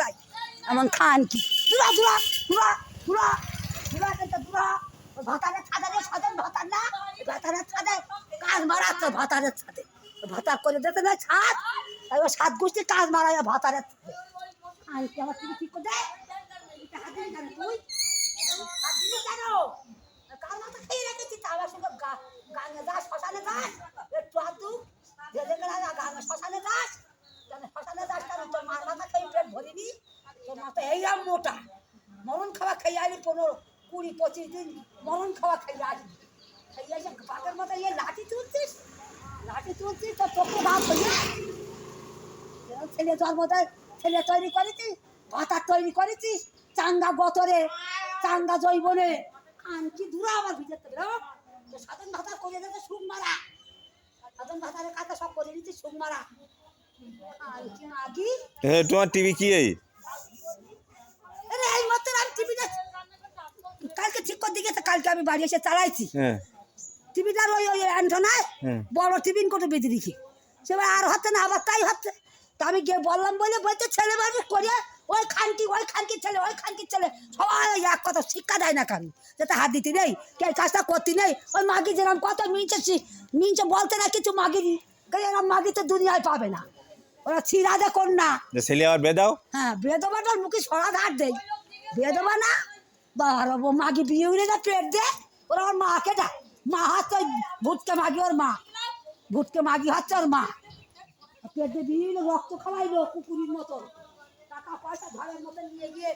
তাই এমন খান কি দুরা দুরা দুরা দুরা দুরা দুরা ভাতারের ছাদে সাধন ভাতার না ভাতারের ছাদে কাজ মারাচ্ছে ভাতারের ছাদে ভাতার করে যেতে না ছাদ এবার সাত গোষ্ঠী কাজ মারা ভাতারের ছাদে আমি কি আমার তুমি ঠিক করে দেয় তুই কেন কার মতো খেয়ে রেখেছি আমার সঙ্গে গাঙে যাস শ্মশানে যাস একটু আধটু শ্মশানে যাস শ্মশানে যাস কেন তোর মার মাথা খেয়ে পেট ভরিনি তোর মাথা এইরকম মোটা মরণ খাওয়া খেয়ে আসবি 15-20-25 দিন মরণ খাওয়া খেয়ে আসবি খেয়ে এসে বাপের মতো ইয়ে লাঠি তুলছিস তোর চোখে ভাব হইয়া ছেলে জন্ম দেয় ছেলে তৈরি করেছিস ভাতার তৈরি করেছিস চাঙ্গা গতরে চাঙ্গা জৈবনে আনকি দূরে আমার ভিতর থেকে সাধন ভাতা করে দিতে সুখ মারা সাধন ভাতারের কাছে সব করে দিচ্ছি সুখ মারা তোমার টিভি কি এই মাত্র আমি টিভিটা কালকে ঠিক করে দিয়েছে কালকে আমি বাড়ি এসে চালাইছি টিভিটার ওই অ্যান্টেনায় বড় টিফিন করে বেঁধে দিচ্ছি সেবার আর হচ্ছে না আবার তাই হচ্ছে তা আমি গিয়ে বললাম বলে বলছে ছেলে মানুষ করে ওই খানকির ছেলে সবাই এক কথা শিক্ষা দেয় না কেন যাতে হাত দিতে নেই কে কাজটা করতে নেই ওই মাগি যেরকম কত মিনছে বলতে না কিছু মাগি এরকম মাগি তো দুনিয়ায় পাবে না ওরা ছিঁড়া দে কোন না ছেলে আবার বেদাও হ্যাঁ বেদবাটার মুখে সরা ধার দেয় বেদবা না বাবার মাগি বিয়ে উড়ে না পেট দে ওরা ওর মাকে দেয় মা হচ্ছে ভুটকে মাগি ওর মা ভুটকে মাগি হচ্ছে ওর মা পেট দিয়ে বিয়ে রক্ত খাওয়াইলো কুকুরের মতন টাকা পয়সা ঘরের মতন নিয়ে গিয়ে